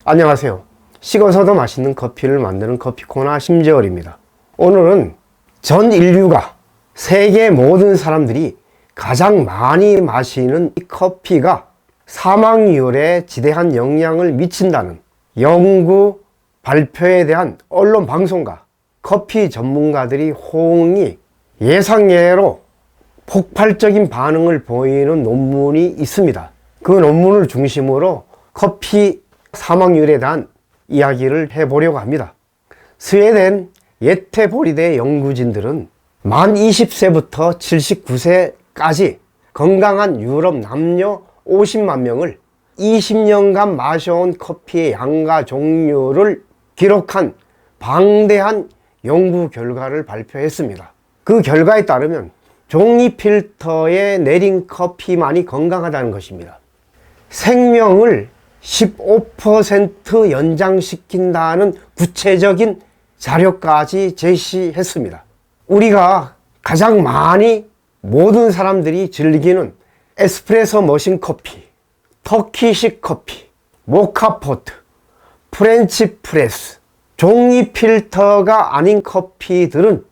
안녕하세요. 식어서도 맛있는 커피를 만드는 커피코너 심재월입니다. 오늘은 전 인류가, 세계 모든 사람들이 가장 많이 마시는 이 커피가 사망률에 지대한 영향을 미친다는 연구 발표에 대한 언론 방송과 커피 전문가들이 호응이 예상외로 폭발적인 반응을 보이는 논문이 있습니다. 그 논문을 중심으로 커피 사망률에 대한 이야기를 해보려고 합니다. 스웨덴 예테보리대 연구진들은 만 20세부터 79세까지 건강한 유럽 남녀 50만 명을 20년간 마셔온 커피의 양과 종류를 기록한 방대한 연구 결과를 발표했습니다. 그 결과에 따르면 종이 필터에 내린 커피만이 건강하다는 것입니다. 생명을 15% 연장시킨다는 구체적인 자료까지 제시했습니다. 우리가 가장 많이 모든 사람들이 즐기는 에스프레소 머신 커피, 터키식 커피, 모카포트, 프렌치 프레스, 종이 필터가 아닌 커피들은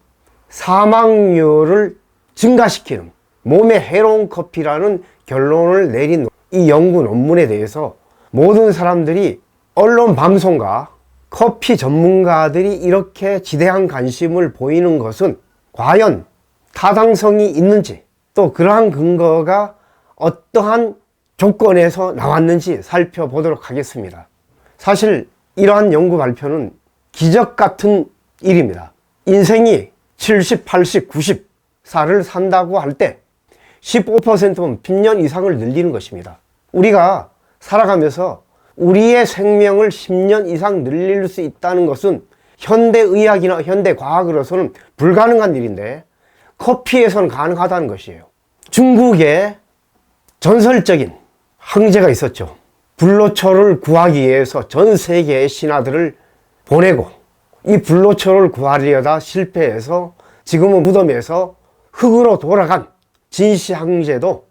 사망률을 증가시키는 몸에 해로운 커피라는 결론을 내린 이 연구 논문에 대해서 모든 사람들이 언론 방송과 커피 전문가들이 이렇게 지대한 관심을 보이는 것은 과연 타당성이 있는지, 또 그러한 근거가 어떠한 조건에서 나왔는지 살펴보도록 하겠습니다. 사실 이러한 연구 발표는 기적 같은 일입니다. 인생이 70, 80, 90살을 산다고 할 때 15%면 10년 이상을 늘리는 것입니다. 우리가 살아가면서 우리의 생명을 10년 이상 늘릴 수 있다는 것은 현대의학이나 현대과학으로서는 불가능한 일인데 커피에서는 가능하다는 것이에요. 중국에 전설적인 황제가 있었죠. 불로초를 구하기 위해서 전 세계의 신하들을 보내고 이 불로초를 구하려다 실패해서 지금은 무덤에서 흙으로 돌아간 진시 황제도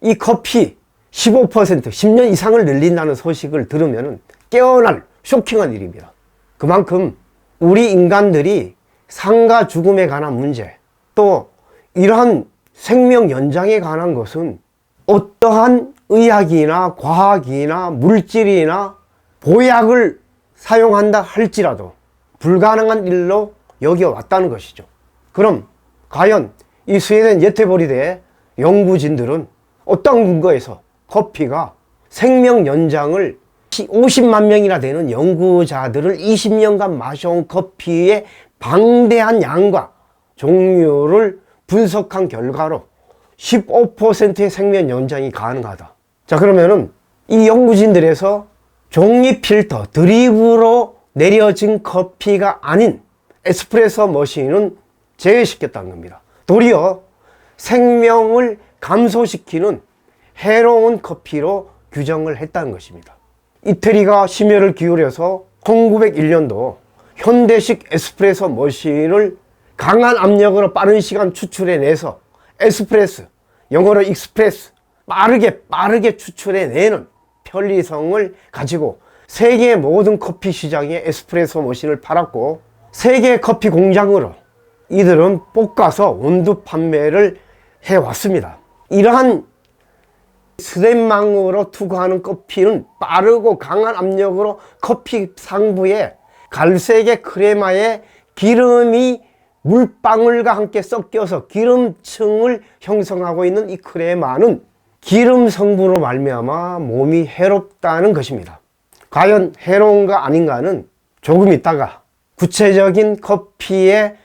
이 커피 15% 10년 이상을 늘린다는 소식을 들으면 깨어날 쇼킹한 일입니다. 그만큼 우리 인간들이 삶과 죽음에 관한 문제, 또 이러한 생명 연장에 관한 것은 어떠한 의학이나 과학이나 물질이나 보약을 사용한다 할지라도 불가능한 일로 여겨왔다는 것이죠. 그럼 과연 이 스웨덴 예테보리대 연구진들은 어떤 근거에서 커피가 생명 연장을 50만 명이나 되는 연구자들을 20년간 마셔온 커피의 방대한 양과 종류를 분석한 결과로 15%의 생명 연장이 가능하다. 자, 그러면은 이 연구진들에서 종이 필터, 드립으로 내려진 커피가 아닌 에스프레소 머신은 제외시켰다는 겁니다. 도리어 생명을 감소시키는 해로운 커피로 규정을 했다는 것입니다. 이태리가 심혈을 기울여서 1901년도 현대식 에스프레소 머신을 강한 압력으로 빠른 시간 추출해내서 에스프레소, 영어로 익스프레스, 빠르게 추출해내는 편리성을 가지고 세계 모든 커피 시장에 에스프레소 머신을 팔았고, 세계 커피 공장으로 이들은 볶아서 원두 판매를 해왔습니다. 이러한 스댄망으로 투구하는 커피는 빠르고 강한 압력으로 커피 상부에 갈색의 크레마에 기름이 물방울과 함께 섞여서 기름층을 형성하고 있는 이 크레마는 기름 성분으로 말미암아 몸이 해롭다는 것입니다. 과연 해로운가 아닌가는 조금 있다가 구체적인 커피의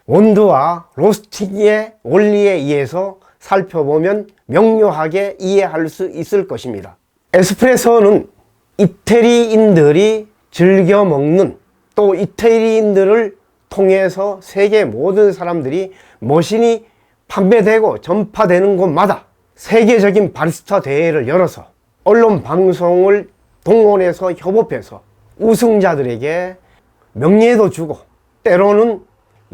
온도와 로스팅의 원리에 의해서 살펴보면 명료하게 이해할 수 있을 것입니다. 에스프레소는 이태리인들이 즐겨 먹는, 또 이태리인들을 통해서 세계 모든 사람들이 머신이 판매되고 전파되는 곳마다 세계적인 바리스타 대회를 열어서 언론 방송을 동원해서 협업해서 우승자들에게 명예도 주고 때로는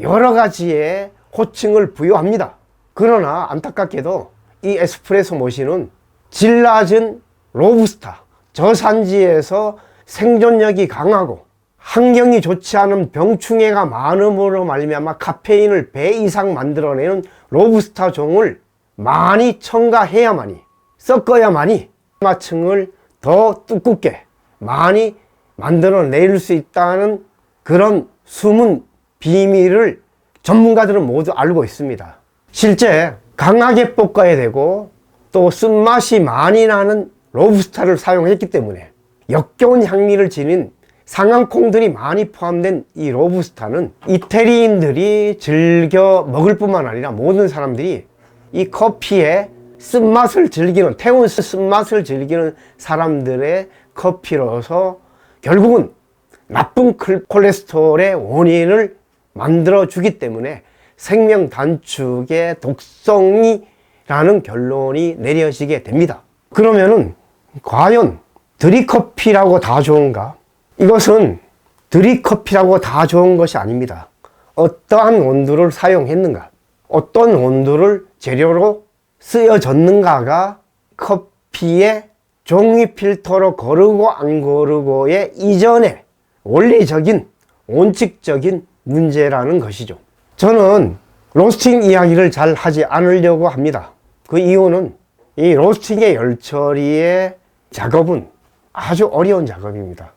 여러 가지의 호칭을 부여합니다. 그러나 안타깝게도 이 에스프레소 머신은 질 낮은 로부스타, 저산지에서 생존력이 강하고 환경이 좋지 않은 병충해가 많음으로 말미암아 카페인을 배 이상 만들어내는 로부스타 종을 많이 첨가해야만이, 섞어야만이 마층을 더 두껍게 많이 만들어낼 수 있다는 그런 숨은 비밀을 전문가들은 모두 알고 있습니다. 실제 강하게 볶아야 되고 또 쓴맛이 많이 나는 로부스타를 사용했기 때문에 역겨운 향미를 지닌 상한콩들이 많이 포함된 이 로부스타는 이태리인들이 즐겨 먹을 뿐만 아니라 모든 사람들이 이 커피의 쓴맛을 즐기는, 태운 쓴맛을 즐기는 사람들의 커피로서 결국은 나쁜 콜레스테롤의 원인을 만들어주기 때문에 생명 단축의 독성이라는 결론이 내려지게 됩니다. 그러면은 과연 드립커피라고 다 좋은가? 이것은 드립커피라고 다 좋은 것이 아닙니다. 어떠한 원두를 사용했는가, 어떤 원두를 재료로 쓰여졌는가가 커피의 종이 필터로 거르고 안 거르고의 이전의 원리적인 원칙적인 문제라는 것이죠. 저는 로스팅 이야기를 잘 하지 않으려고 합니다. 그 이유는 이 로스팅의 열처리의 작업은 아주 어려운 작업입니다.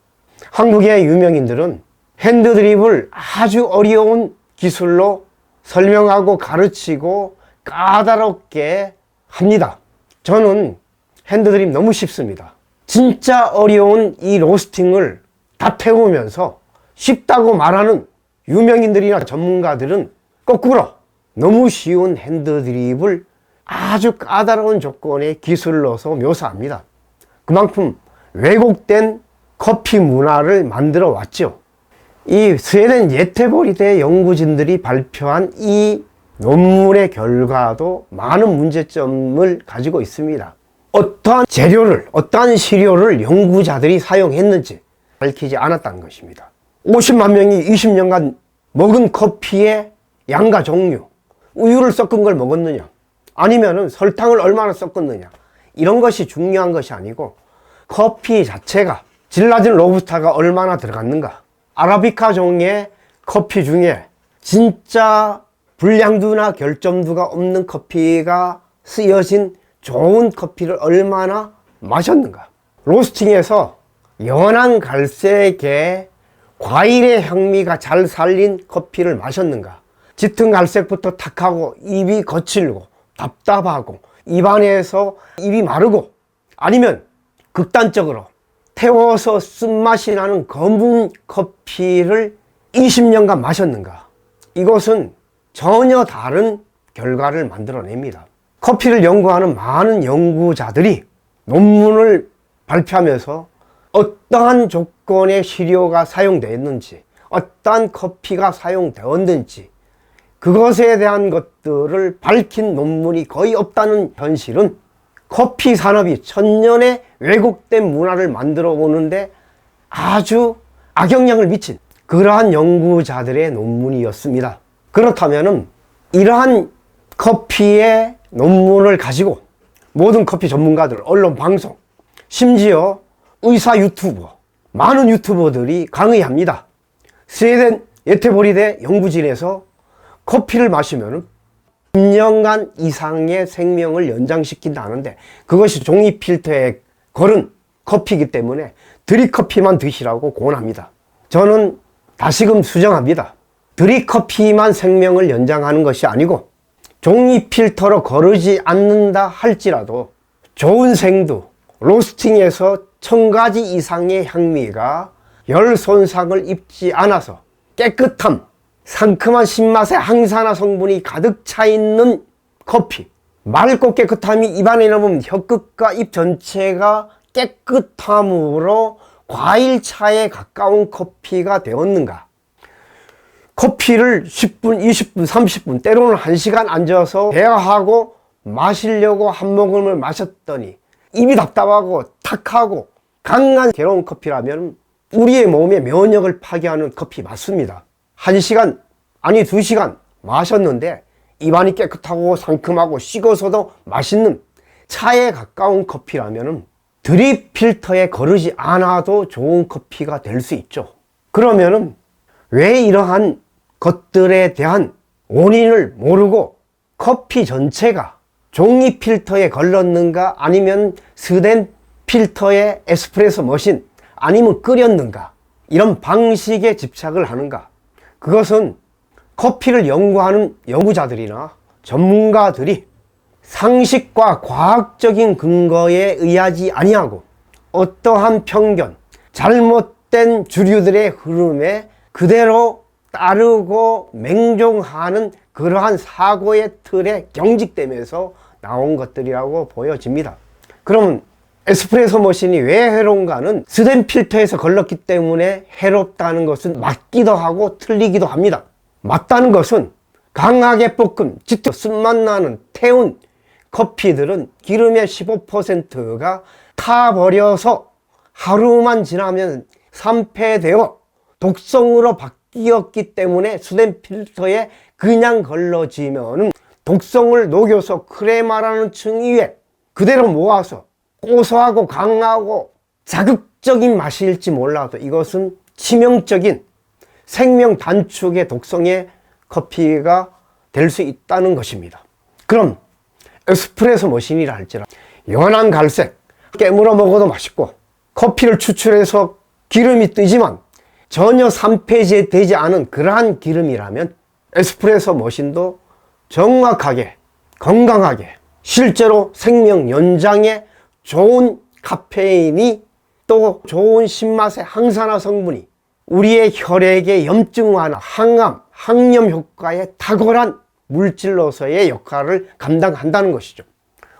한국의 유명인들은 핸드드립을 아주 어려운 기술로 설명하고 가르치고 까다롭게 합니다. 저는 핸드드립 너무 쉽습니다. 진짜 어려운 이 로스팅을 다 태우면서 쉽다고 말하는 유명인들이나 전문가들은 거꾸로 너무 쉬운 핸드드립을 아주 까다로운 조건의 기술로서 묘사합니다. 그만큼 왜곡된 커피 문화를 만들어 왔죠. 이 스웨덴 예테보리대 연구진들이 발표한 이 논문의 결과도 많은 문제점을 가지고 있습니다. 어떠한 재료를, 어떠한 시료를 연구자들이 사용했는지 밝히지 않았다는 것입니다. 50만 명이 20년간 먹은 커피의 양과 종류, 우유를 섞은 걸 먹었느냐, 아니면은 설탕을 얼마나 섞었느냐, 이런 것이 중요한 것이 아니고 커피 자체가 질 낮은 로부스타가 얼마나 들어갔는가, 아라비카 종의 커피 중에 진짜 불량두나 결점두가 없는 커피가 쓰여진 좋은 커피를 얼마나 마셨는가, 로스팅에서 연한 갈색의 과일의 향미가 잘 살린 커피를 마셨는가, 짙은 갈색부터 탁하고 입이 거칠고 답답하고 입안에서 입이 마르고, 아니면 극단적으로 태워서 쓴맛이 나는 검은 커피를 20년간 마셨는가, 이것은 전혀 다른 결과를 만들어냅니다. 커피를 연구하는 많은 연구자들이 논문을 발표하면서 어떠한 조건의 시료가 사용되었는지, 어떠한 커피가 사용되었는지, 그것에 대한 것들을 밝힌 논문이 거의 없다는 현실은 커피 산업이 천년의 왜곡된 문화를 만들어 오는데 아주 악영향을 미친 그러한 연구자들의 논문이었습니다. 그렇다면 이러한 커피의 논문을 가지고 모든 커피 전문가들, 언론, 방송, 심지어 의사 유튜버, 많은 유튜버들이 강의합니다. 스웨덴 예테보리대 연구진에서 커피를 마시면 10년간 이상의 생명을 연장시킨다는데 그것이 종이 필터에 걸은 커피이기 때문에 드립커피만 드시라고 권합니다. 저는 다시금 수정합니다. 드립커피만 생명을 연장하는 것이 아니고 종이 필터로 거르지 않는다 할지라도 좋은 생두, 로스팅에서 1000가지 이상의 향미가 열 손상을 입지 않아서 깨끗함, 상큼한 신맛의 항산화 성분이 가득 차 있는 커피, 맑고 깨끗함이 입안에 넣으면 혀끝과 입 전체가 깨끗함으로 과일차에 가까운 커피가 되었는가, 커피를 10분, 20분, 30분, 때로는 1시간 앉아서 대화하고 마시려고 한 모금을 마셨더니 입이 답답하고 탁하고 강한 괴로운 커피라면 우리의 몸의 면역을 파괴하는 커피 맞습니다. 1시간, 아니 2시간 마셨는데 입안이 깨끗하고 상큼하고 식어서도 맛있는 차에 가까운 커피라면 드립 필터에 거르지 않아도 좋은 커피가 될 수 있죠. 그러면은 왜 이러한 것들에 대한 원인을 모르고 커피 전체가 종이 필터에 걸렀는가, 아니면 스덴 필터에 에스프레소 머신, 아니면 끓였는가, 이런 방식에 집착을 하는가? 그것은 커피를 연구하는 연구자들이나 전문가들이 상식과 과학적인 근거에 의하지 아니하고 어떠한 편견, 잘못된 주류들의 흐름에 그대로 따르고 맹종하는 그러한 사고의 틀에 경직되면서 나온 것들이라고 보여집니다. 그러면 에스프레소 머신이 왜 해로운가는 스덴 필터에서 걸렀기 때문에 해롭다는 것은 맞기도 하고 틀리기도 합니다. 맞다는 것은 강하게 볶은 짙은 쓴맛 나는 태운 커피들은 기름의 15%가 타버려서 하루만 지나면 산패되어 독성으로 바뀌었기 때문에 스덴 필터에 그냥 걸러지면 독성을 녹여서 크레마라는 층 위에 그대로 모아서 고소하고 강하고 자극적인 맛일지 몰라도 이것은 치명적인 생명 단축의 독성의 커피가 될 수 있다는 것입니다. 그럼 에스프레소 머신이라 할지라도 연한 갈색, 깨물어 먹어도 맛있고 커피를 추출해서 기름이 뜨지만 전혀 산패되지 않은 그러한 기름이라면 에스프레소 머신도 정확하게 건강하게 실제로 생명 연장에 좋은 카페인이 또 좋은 신맛의 항산화 성분이 우리의 혈액의 염증 완화, 항암, 항염 효과에 탁월한 물질로서의 역할을 감당한다는 것이죠.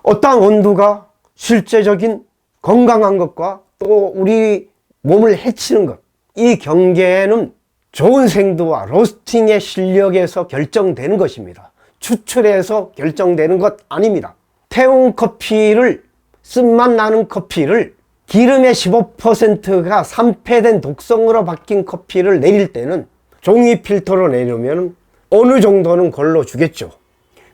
어떠한 온도가 실제적인 건강한 것과 또 우리 몸을 해치는 것, 이 경계는 좋은 생도와 로스팅의 실력에서 결정되는 것입니다. 추출해서 결정되는 것 아닙니다. 태운 커피를, 쓴맛 나는 커피를 기름의 15%가 산패된 독성으로 바뀐 커피를 내릴 때는 종이 필터로 내려면 어느 정도는 걸러주겠죠.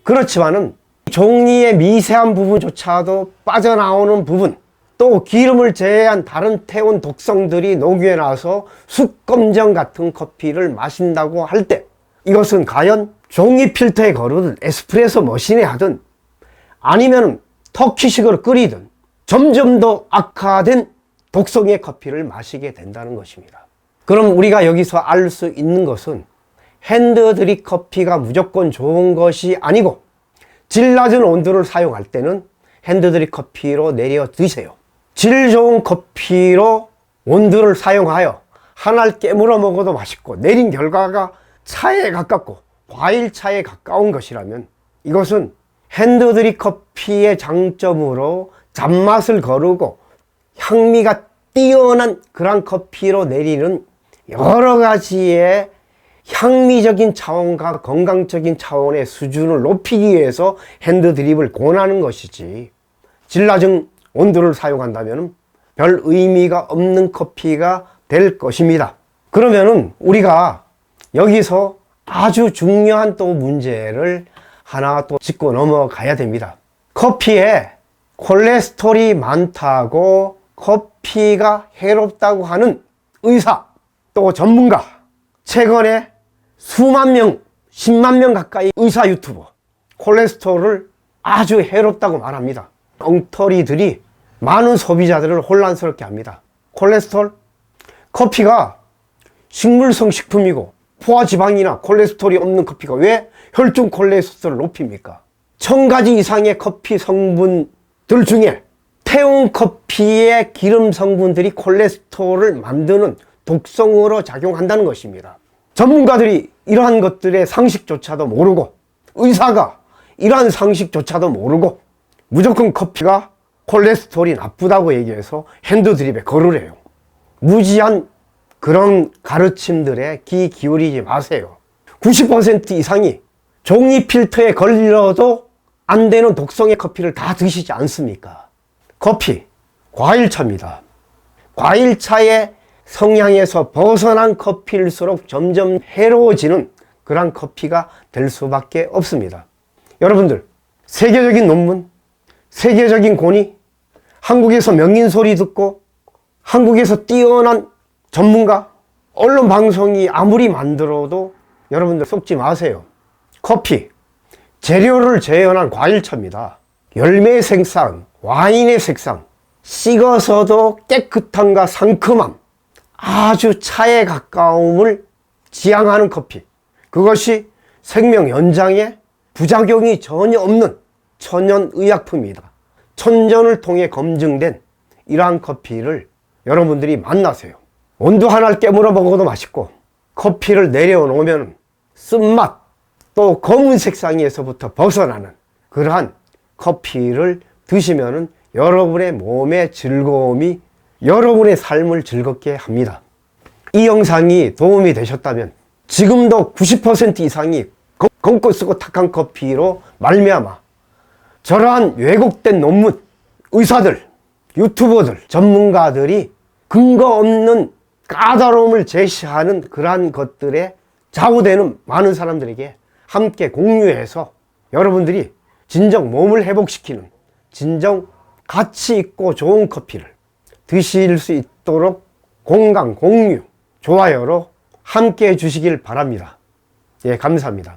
그렇지만은 종이의 미세한 부분조차도 빠져나오는 부분, 또 기름을 제외한 다른 태운 독성들이 녹여 나서 숯검정 같은 커피를 마신다고 할 때 이것은 과연 종이 필터에 거르든 에스프레소 머신에 하든 아니면 터키식으로 끓이든 점점 더 악화된 독성의 커피를 마시게 된다는 것입니다. 그럼 우리가 여기서 알 수 있는 것은 핸드드립 커피가 무조건 좋은 것이 아니고 질 낮은 온도를 사용할 때는 핸드드립 커피로 내려 드세요. 질 좋은 커피로 원두를 사용하여 하나를 깨물어 먹어도 맛있고 내린 결과가 차에 가깝고 과일차에 가까운 것이라면 이것은 핸드드립 커피의 장점으로 잔맛을 거르고 향미가 뛰어난 그런 커피로 내리는 여러 가지의 향미적인 차원과 건강적인 차원의 수준을 높이기 위해서 핸드드립을 권하는 것이지, 질 낮은 온도를 사용한다면 별 의미가 없는 커피가 될 것입니다. 그러면은 우리가 여기서 아주 중요한 또 문제를 하나 또 짚고 넘어가야 됩니다. 커피에 콜레스테롤이 많다고 커피가 해롭다고 하는 의사 또 전문가, 최근에 수만 명, 10만 명 가까이 의사 유튜버 콜레스테롤을 아주 해롭다고 말합니다. 엉터리들이 많은 소비자들을 혼란스럽게 합니다. 콜레스테롤? 커피가 식물성 식품이고 포화지방이나 콜레스테롤이 없는 커피가 왜 혈중 콜레스테롤을 높입니까? 1000가지 이상의 커피 성분들 중에 태운 커피의 기름 성분들이 콜레스테롤을 만드는 독성으로 작용한다는 것입니다. 전문가들이 이러한 것들의 상식조차도 모르고 의사가 이러한 상식조차도 모르고 무조건 커피가 콜레스테롤이 나쁘다고 얘기해서 핸드드립에 거르래요. 무지한 그런 가르침들에 귀 기울이지 마세요. 90% 이상이 종이 필터에 걸려도 안 되는 독성의 커피를 다 드시지 않습니까? 커피, 과일차입니다. 과일차의 성향에서 벗어난 커피일수록 점점 해로워지는 그런 커피가 될 수밖에 없습니다. 여러분들, 세계적인 논문, 세계적인 권위, 한국에서 명인 소리 듣고 한국에서 뛰어난 전문가, 언론 방송이 아무리 만들어도 여러분들 속지 마세요. 커피, 재료를 재현한 과일차입니다. 열매 색상, 와인의 색상, 식어서도 깨끗함과 상큼함, 아주 차에 가까움을 지향하는 커피. 그것이 생명 연장에 부작용이 전혀 없는 천연 의약품입니다. 천전을 통해 검증된 이러한 커피를 여러분들이 만나세요. 온도 하나를 깨물어 먹어도 맛있고, 커피를 내려놓으면 쓴맛, 또 검은 색상에서부터 벗어나는 그러한 커피를 드시면은 여러분의 몸의 즐거움이 여러분의 삶을 즐겁게 합니다. 이 영상이 도움이 되셨다면 지금도 90% 이상이 검고 쓰고 탁한 커피로 말미암아 저러한 왜곡된 논문, 의사들, 유튜버들, 전문가들이 근거 없는 까다로움을 제시하는 그러한 것들에 좌우되는 많은 사람들에게 함께 공유해서 여러분들이 진정 몸을 회복시키는 진정 가치 있고 좋은 커피를 드실 수 있도록 공감, 공유, 좋아요로 함께 해주시길 바랍니다. 예, 감사합니다.